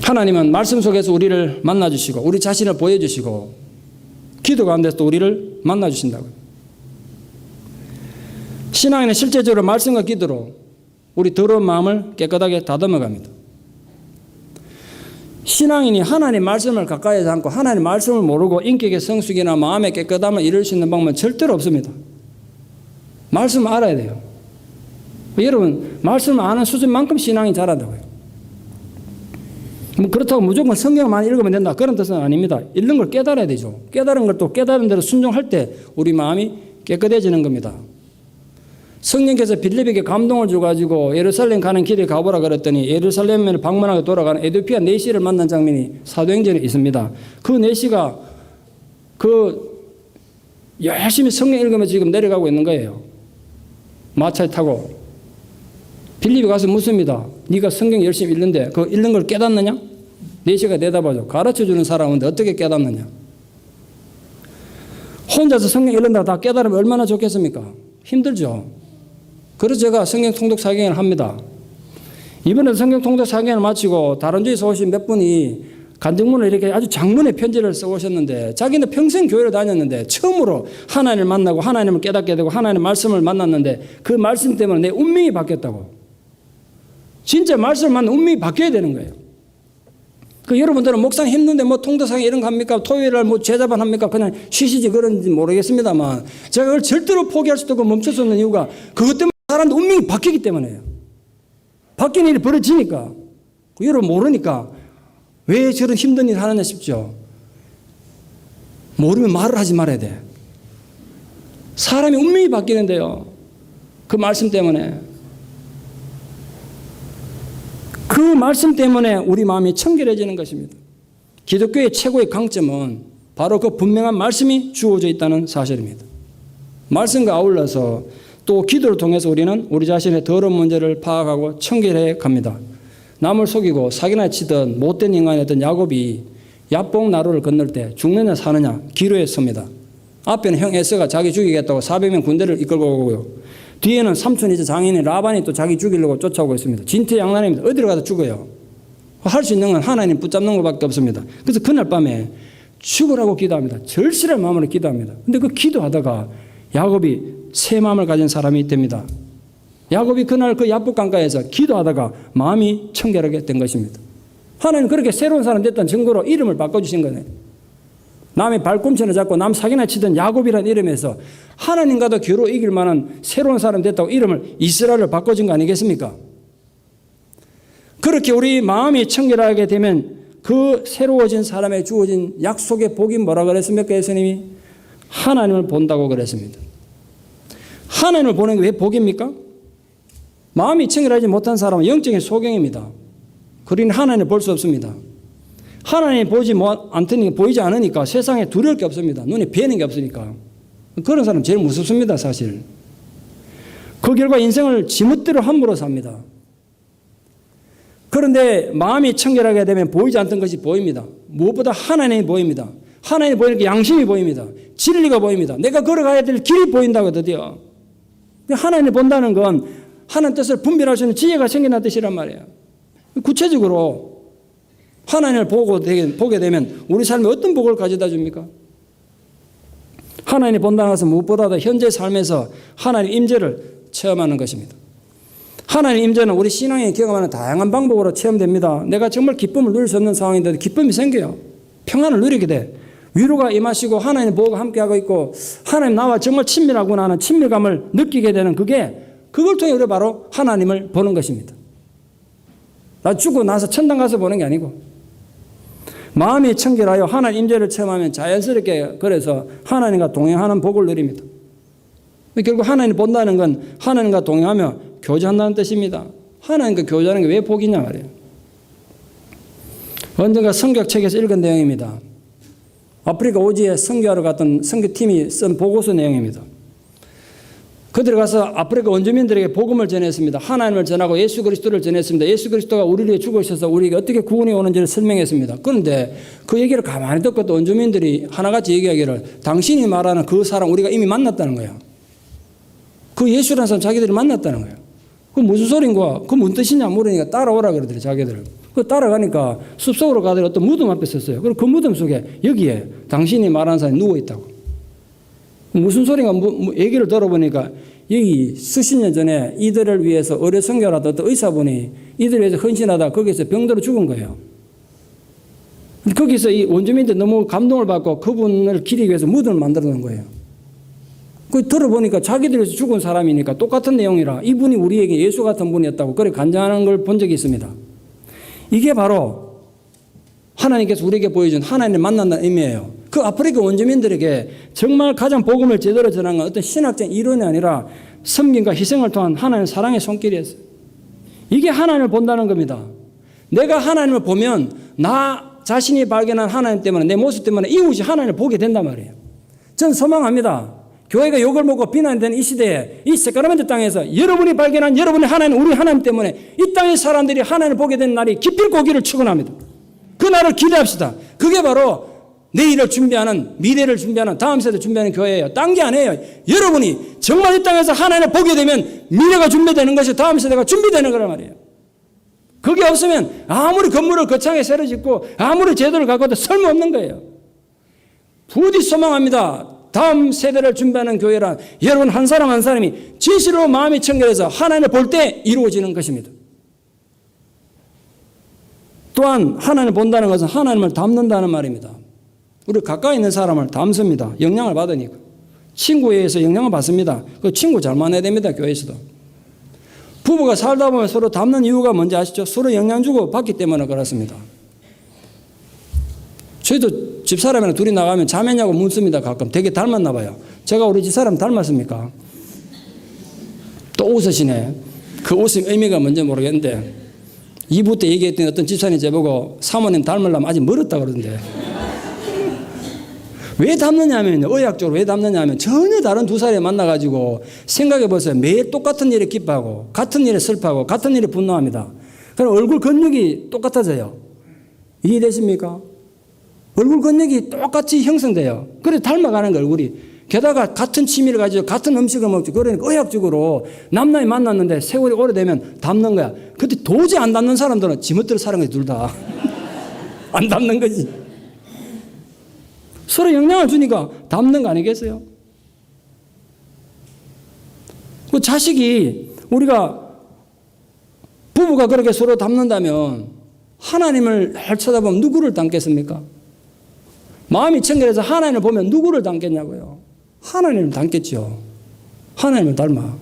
하나님은 말씀 속에서 우리를 만나주시고 우리 자신을 보여주시고 기도 가운데서 또 우리를 만나주신다고요. 신앙에는 실제적으로 말씀과 기도로 우리 더러운 마음을 깨끗하게 다듬어 갑니다. 신앙인이 하나님 말씀을 가까이 하지 않고 하나님 말씀을 모르고 인격의 성숙이나 마음의 깨끗함을 이룰 수 있는 방법은 절대로 없습니다. 말씀을 알아야 돼요. 여러분 말씀을 아는 수준만큼 신앙이 자란다고요. 그렇다고 무조건 성경을 많이 읽으면 된다 그런 뜻은 아닙니다. 읽는 걸 깨달아야 되죠. 깨달은 걸 또 깨달은 대로 순종할 때 우리 마음이 깨끗해지는 겁니다. 성령께서 빌립에게 감동을 줘가지고 예루살렘 가는 길에 가보라 그랬더니 예루살렘을 방문하고 돌아가는 에디오피아 내시를 만난 장면이 사도행전에 있습니다. 그 내시가 열심히 성경 읽으면서 지금 내려가고 있는 거예요. 마차에 타고. 빌립이 가서 묻습니다. 네가 성경 열심히 읽는데 그 읽는 걸 깨닫느냐? 내시가 대답하죠. 가르쳐주는 사람인데 어떻게 깨닫느냐? 혼자서 성경 읽는다고 다 깨달으면 얼마나 좋겠습니까? 힘들죠. 그래서 제가 성경 통독 사경을 합니다. 이번에 성경 통독 사경을 마치고 다른 주에서 오신 몇 분이 간증문을 이렇게 아주 장문의 편지를 써오셨는데 자기는 평생 교회를 다녔는데 처음으로 하나님을 만나고 하나님을 깨닫게 되고 하나님의 말씀을 만났는데 그 말씀 때문에 내 운명이 바뀌었다고. 진짜 말씀을 만나면 운명이 바뀌어야 되는 거예요. 여러분들은 목상 힘든데 뭐 통도상 이런 거 합니까? 토요일날 뭐 제자반 합니까? 그냥 쉬시지 그런지 모르겠습니다만 제가 그걸 절대로 포기할 수도 없고 멈출 수 없는 이유가 그것 때문에 사람들 운명이 바뀌기 때문에요. 바뀌는 일이 벌어지니까. 여러분 모르니까 왜 저런 힘든 일 하느냐 싶죠. 모르면 말을 하지 말아야 돼. 사람이 운명이 바뀌는데요. 그 말씀 때문에. 그 말씀 때문에 우리 마음이 청결해지는 것입니다. 기독교의 최고의 강점은 바로 그 분명한 말씀이 주어져 있다는 사실입니다. 말씀과 아울러서 또 기도를 통해서 우리는 우리 자신의 더러운 문제를 파악하고 청결해 갑니다. 남을 속이고 사기나 치던 못된 인간이었던 야곱이 야복 나루를 건널 때 죽느냐 사느냐 기로에 섭니다. 앞에는 형 에서가 자기 죽이겠다고 400명 군대를 이끌고 오고요. 뒤에는 삼촌이자 장인인 라반이 또 자기 죽이려고 쫓아오고 있습니다. 진퇴양난입니다. 어디로 가도 죽어요. 할 수 있는 건 하나님 붙잡는 것밖에 없습니다. 그래서 그날 밤에 죽으라고 기도합니다. 절실한 마음으로 기도합니다. 근데 그 기도하다가 야곱이 새 마음을 가진 사람이 됩니다. 야곱이 그날 그 야복 강가에서 기도하다가 마음이 청결하게 된 것입니다. 하나님 그렇게 새로운 사람 됐다는 증거로 이름을 바꿔주신 거네요. 남의 발꿈치를 잡고 남 사기나 치던 야곱이라는 이름에서 하나님과도 겨루 이길 만한 새로운 사람 됐다고 이름을 이스라엘을 바꿔준 거 아니겠습니까? 그렇게 우리 마음이 청결하게 되면 그 새로워진 사람에 주어진 약속의 복이 뭐라 그랬습니까? 예수님이 하나님을 본다고 그랬습니다. 하나님을 보는 게 왜 복입니까? 마음이 청결하지 못한 사람은 영적인 소경입니다. 그러니 하나님을 볼 수 없습니다. 하나님 보이지 않으니까 세상에 두려울 게 없습니다. 눈에 뵈는 게 없으니까. 그런 사람 제일 무섭습니다, 사실. 그 결과 인생을 지멋대로 함부로 삽니다. 그런데 마음이 청결하게 되면 보이지 않던 것이 보입니다. 무엇보다 하나님이 보입니다. 하나님이 보이니까 양심이 보입니다. 진리가 보입니다. 내가 걸어가야 될 길이 보인다고 드디어. 하나님을 본다는 건 하나님 뜻을 분별할 수 있는 지혜가 생긴다는 뜻이란 말이에요. 구체적으로 하나님을 보게 되면 우리 삶에 어떤 복을 가져다 줍니까? 하나님을 본다는 것은 무엇보다도 현재 삶에서 하나님 임재를 체험하는 것입니다. 하나님 임재는 우리 신앙에 경험하는 다양한 방법으로 체험됩니다. 내가 정말 기쁨을 누릴 수 없는 상황인데도 기쁨이 생겨요. 평안을 누리게 돼. 위로가 임하시고 하나님 보호가 함께하고 있고 하나님 나와 정말 친밀하구나 하는 친밀감을 느끼게 되는 그걸 통해 우리가 바로 하나님을 보는 것입니다. 나 죽고 나서 천당 가서 보는 게 아니고 마음이 청결하여 하나님 임재를 체험하면 자연스럽게 그래서 하나님과 동행하는 복을 누립니다. 결국 하나님을 본다는 건 하나님과 동행하며 교제한다는 뜻입니다. 하나님과 교제하는 게 왜 복이냐 말이에요. 언젠가 성경책에서 읽은 내용입니다. 아프리카 오지에 선교하러 갔던 선교팀이 쓴 보고서 내용입니다. 그들이 가서 아프리카 원주민들에게 복음을 전했습니다. 하나님을 전하고 예수 그리스도를 전했습니다. 예수 그리스도가 우리를 위해 죽으셔서 우리에게 어떻게 구원이 오는지를 설명했습니다. 그런데 그 얘기를 가만히 듣고 또 원주민들이 하나같이 얘기하기를 당신이 말하는 그 사람 우리가 이미 만났다는 거예요. 그 예수라는 사람 자기들이 만났다는 거예요. 그 무슨 소린가? 그 무슨 뜻이냐 물으니까 따라오라 그러더래 자기들을. 그 따라가니까 숲속으로 가더니 어떤 무덤 앞에 섰어요. 그리고 그 무덤 속에 여기에 당신이 말하는 사람이 누워있다고. 무슨 소린가 얘기를 들어보니까 여기 수십 년 전에 이들을 위해서 의료 선교하던 어떤 의사분이 이들을 위해서 헌신하다 거기서 병들어 죽은 거예요. 거기서 이 원주민들 너무 감동을 받고 그분을 기리기 위해서 무덤을 만들어 놓은 거예요. 그 들어보니까 자기들에서 죽은 사람이니까 똑같은 내용이라 이분이 우리에게 예수 같은 분이었다고 그렇게 간증하는 걸 본 적이 있습니다. 이게 바로 하나님께서 우리에게 보여준 하나님을 만난다는 의미예요. 그 아프리카 원주민들에게 정말 가장 복음을 제대로 전한 건 어떤 신학적인 이론이 아니라 섬김과 희생을 통한 하나님의 사랑의 손길이었어요. 이게 하나님을 본다는 겁니다. 내가 하나님을 보면 나 자신이 발견한 하나님 때문에 내 모습 때문에 이웃이 하나님을 보게 된단 말이에요. 전 소망합니다. 교회가 욕을 먹고 비난되는 이 시대에 이 세카라멘토 땅에서 여러분이 발견한 여러분의 하나님, 우리 하나님 때문에 이 땅의 사람들이 하나님을 보게 되는 날이 기필코 오기를 축원합니다. 그 날을 기대합시다. 그게 바로 내일을 준비하는, 미래를 준비하는, 다음 세대 준비하는 교회예요. 딴 게 아니에요. 여러분이 정말 이 땅에서 하나님을 보게 되면 미래가 준비되는 것이 다음 세대가 준비되는 거란 말이에요. 그게 없으면 아무리 건물을 거창하게 새로 짓고 아무리 제도를 갖고도 쓸모없는 거예요. 부디 소망합니다. 다음 세대를 준비하는 교회란 여러분 한 사람 한 사람이 진실로 마음이 청결해서 하나님을 볼 때 이루어지는 것입니다. 또한 하나님을 본다는 것은 하나님을 닮는다는 말입니다. 우리 가까이 있는 사람을 닮습니다. 영향을 받으니까. 친구에 의해서 영향을 받습니다. 그 친구 잘 만나야 됩니다. 교회에서도. 부부가 살다 보면 서로 닮는 이유가 뭔지 아시죠? 서로 영향 주고 받기 때문에 그렇습니다. 저희도 집사람이랑 둘이 나가면 자매냐고 묻습니다. 가끔. 되게 닮았나 봐요. 제가 우리 집사람 닮았습니까? 또 웃으시네. 그 웃음 의미가 뭔지 모르겠는데 2부 때 얘기했더니 어떤 집사님 저보고 사모님 닮으려면 아직 멀었다 그러던데. 왜 닮느냐면요. 의학적으로 왜 닮느냐면 전혀 다른 두 사람이 만나가지고 생각해 보세요. 매일 똑같은 일에 기뻐하고 같은 일에 슬퍼하고 같은 일에 분노합니다. 그럼 얼굴 근육이 똑같아져요. 이해되십니까? 얼굴 근육이 똑같이 형성돼요. 그래서 닮아가는 거예요, 얼굴이. 게다가 같은 취미를 가지고 같은 음식을 먹죠. 그러니까 의학적으로 남남이 만났는데 세월이 오래되면 닮는 거야. 근데 도저히 안 닮는 사람들은 지멋대로 사는 거지, 둘 다. 안 닮는 거지. 서로 영향을 주니까 닮는 거 아니겠어요? 그 자식이 우리가 부부가 그렇게 서로 닮는다면 하나님을 잘 쳐다보면 누구를 닮겠습니까? 마음이 청결해서 하나님을 보면 누구를 닮겠냐고요? 하나님을 닮겠죠. 하나님을 닮아.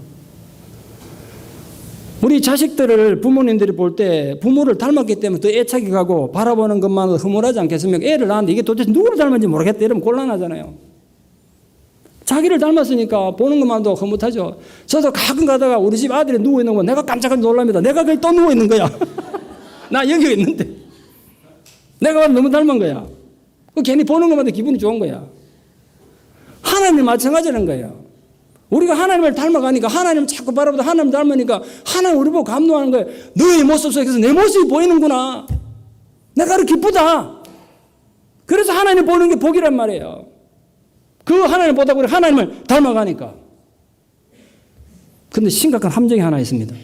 우리 자식들을 부모님들이 볼 때 부모를 닮았기 때문에 더 애착이 가고 바라보는 것만으로 허물하지 않겠습니까? 애를 낳았는데 이게 도대체 누구를 닮았는지 모르겠다 이러면 곤란하잖아요. 자기를 닮았으니까 보는 것만도 흐뭇하죠. 저도 가끔 가다가 우리 집 아들이 누워있는 거 내가 깜짝 놀랍니다. 내가 거기 또 누워있는 거야. 나 여기 있는데. 내가 너무 닮은 거야. 괜히 보는 것만도 기분이 좋은 거야. 하나님 마찬가지라는 거예요. 우리가 하나님을 닮아가니까 하나님 자꾸 바라보다 하나님 닮으니까 하나님 우리 보고 감동하는 거예요. 너의 모습 속에서 내 모습이 보이는구나. 내가 그렇게 기쁘다. 그래서 하나님 보는 게 복이란 말이에요. 그 하나님 보다 우리 하나님을 닮아가니까. 그런데 심각한 함정이 하나 있습니다.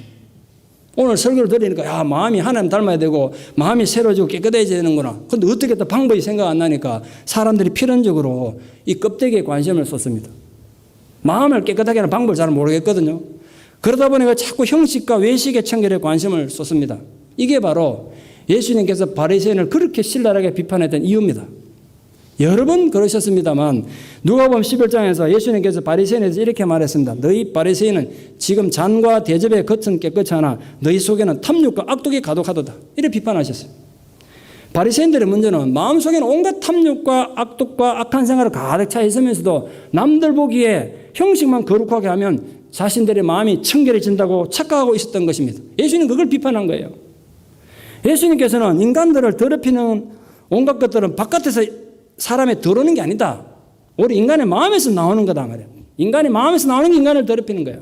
오늘 설교를 들으니까 야 마음이 하나님 닮아야 되고 마음이 새로워지고 깨끗해져야 되는구나. 그런데 어떻게 또 방법이 생각 안 나니까 사람들이 필연적으로 이 껍데기에 관심을 쏟습니다. 마음을 깨끗하게 하는 방법을 잘 모르겠거든요. 그러다 보니까 자꾸 형식과 외식의 청결에 관심을 쏟습니다. 이게 바로 예수님께서 바리새인을 그렇게 신랄하게 비판했던 이유입니다. 여러 번 그러셨습니다만 누가복음 11장에서 예수님께서 바리새인에 대해서 이렇게 말했습니다. 너희 바리새인은 지금 잔과 대접의 겉은 깨끗이 하나 너희 속에는 탐욕과 악독이 가득하도다. 이렇게 비판하셨어요. 바리새인들의 문제는 마음속에는 온갖 탐욕과 악독과 악한 생활을 가득 차 있으면서도 남들 보기에 형식만 거룩하게 하면 자신들의 마음이 청결해진다고 착각하고 있었던 것입니다. 예수님은 그걸 비판한 거예요. 예수님께서는 인간들을 더럽히는 온갖 것들은 바깥에서 사람에 들어오는 게 아니다. 우리 인간의 마음에서 나오는 거다 말이에요. 인간의 마음에서 나오는 게 인간을 더럽히는 거예요.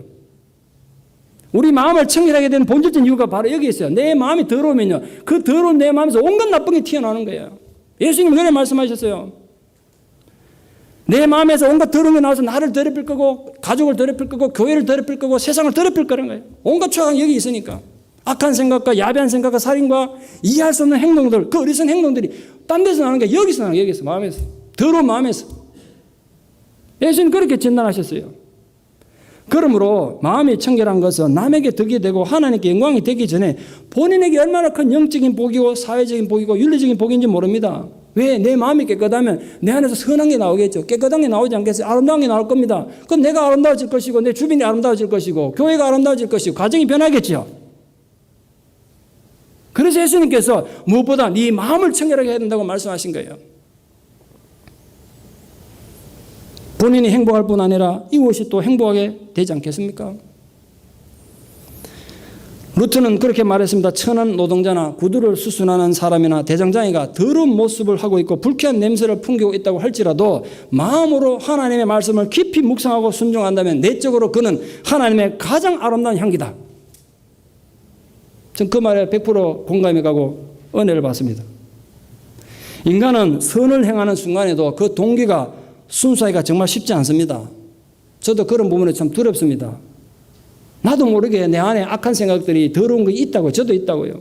우리 마음을 청결하게 되는 본질적인 이유가 바로 여기 있어요. 내 마음이 더러우면요. 그 더러운 내 마음에서 온갖 나쁜 게 튀어나오는 거예요. 예수님은 그래 말씀하셨어요. 내 마음에서 온갖 더러운 게 나와서 나를 더럽힐 거고 가족을 더럽힐 거고 교회를 더럽힐 거고 세상을 더럽힐 거라는 거예요. 온갖 죄악이 여기 있으니까. 악한 생각과 야비한 생각과 살인과 이해할 수 없는 행동들, 그 어리석은 행동들이 딴 데서 나오는 게 여기서 나오는 거예요. 여기서 마음에서. 더러운 마음에서. 예수님 그렇게 진단하셨어요. 그러므로 마음이 청결한 것은 남에게 덕이 되고 하나님께 영광이 되기 전에 본인에게 얼마나 큰 영적인 복이고 사회적인 복이고 윤리적인 복인지 모릅니다. 왜? 내 마음이 깨끗하면 내 안에서 선한 게 나오겠죠. 깨끗한 게 나오지 않겠어요? 아름다운 게 나올 겁니다. 그럼 내가 아름다워질 것이고 내 주변이 아름다워질 것이고 교회가 아름다워질 것이고 가정이 변하겠죠. 그래서 예수님께서 무엇보다 네 마음을 청결하게 해야 된다고 말씀하신 거예요. 본인이 행복할 뿐 아니라 이웃이 또 행복하게 되지 않겠습니까? 루트는 그렇게 말했습니다. 천한 노동자나 구두를 수순하는 사람이나 대장장이가 더러운 모습을 하고 있고 불쾌한 냄새를 풍기고 있다고 할지라도 마음으로 하나님의 말씀을 깊이 묵상하고 순종한다면 내적으로 그는 하나님의 가장 아름다운 향기다. 전 그 말에 100% 공감이 가고 은혜를 받습니다. 인간은 선을 행하는 순간에도 그 동기가 순수하기가 정말 쉽지 않습니다. 저도 그런 부분에 참 두렵습니다. 나도 모르게 내 안에 악한 생각들이 더러운 게 있다고 저도 있다고요.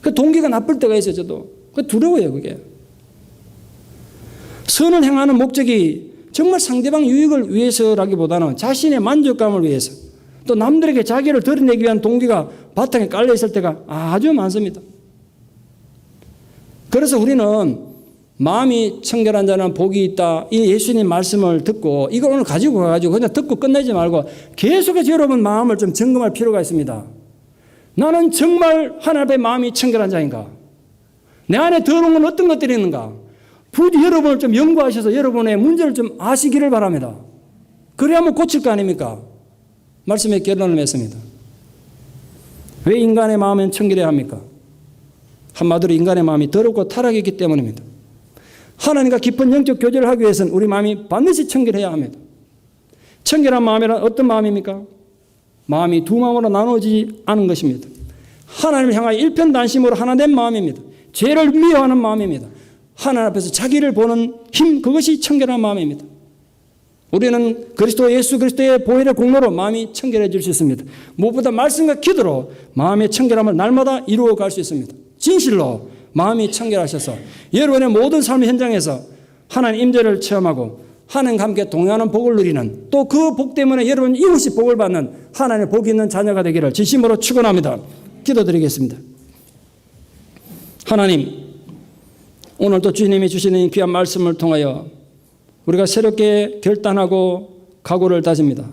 그 동기가 나쁠 때가 있어요. 저도. 그 두려워요. 그게. 선을 행하는 목적이 정말 상대방 유익을 위해서라기보다는 자신의 만족감을 위해서 또 남들에게 자기를 드러내기 위한 동기가 바탕에 깔려 있을 때가 아주 많습니다. 그래서 우리는 마음이 청결한 자는 복이 있다. 이 예수님 말씀을 듣고 이걸 오늘 가지고 가가지고 그냥 듣고 끝내지 말고 계속해서 여러분 마음을 좀 점검할 필요가 있습니다. 나는 정말 하나님 앞에 마음이 청결한 자인가? 내 안에 더러운 건 어떤 것들이 있는가? 부디 여러분을 좀 연구하셔서 여러분의 문제를 좀 아시기를 바랍니다. 그래야만 고칠 거 아닙니까? 말씀에 결론을 맺습니다. 왜 인간의 마음은 청결해야 합니까? 한마디로 인간의 마음이 더럽고 타락했기 때문입니다. 하나님과 깊은 영적 교제를 하기 위해서는 우리 마음이 반드시 청결해야 합니다. 청결한 마음이란 어떤 마음입니까? 마음이 두 마음으로 나누어지지 않은 것입니다. 하나님을 향하여 일편단심으로 하나 된 마음입니다. 죄를 미워하는 마음입니다. 하나님 앞에서 자기를 보는 힘, 그것이 청결한 마음입니다. 우리는 그리스도 예수 그리스도의 보혈의 공로로 마음이 청결해질 수 있습니다. 무엇보다 말씀과 기도로 마음의 청결함을 날마다 이루어갈 수 있습니다. 진실로 마음이 청결하셔서 여러분의 모든 삶의 현장에서 하나님 임재를 체험하고 하나님과 함께 동행하는 복을 누리는 또 그 복 때문에 여러분 이웃이 복을 받는 하나님의 복이 있는 자녀가 되기를 진심으로 축원합니다. 기도드리겠습니다. 하나님, 오늘도 주님이 주시는 이 귀한 말씀을 통하여 우리가 새롭게 결단하고 각오를 다집니다.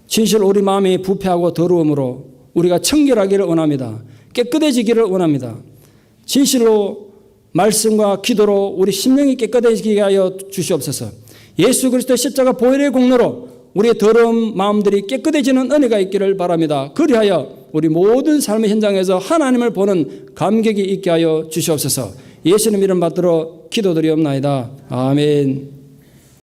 진실 우리 마음이 부패하고 더러움으로 우리가 청결하기를 원합니다. 깨끗해지기를 원합니다. 진실로 말씀과 기도로 우리 심령이 깨끗해지게 하여 주시옵소서. 예수 그리스도의 십자가 보혈의 공로로 우리의 더러운 마음들이 깨끗해지는 은혜가 있기를 바랍니다. 그리하여 우리 모든 삶의 현장에서 하나님을 보는 감격이 있게 하여 주시옵소서. 예수님 이름 받들어 기도드리옵나이다. 아멘.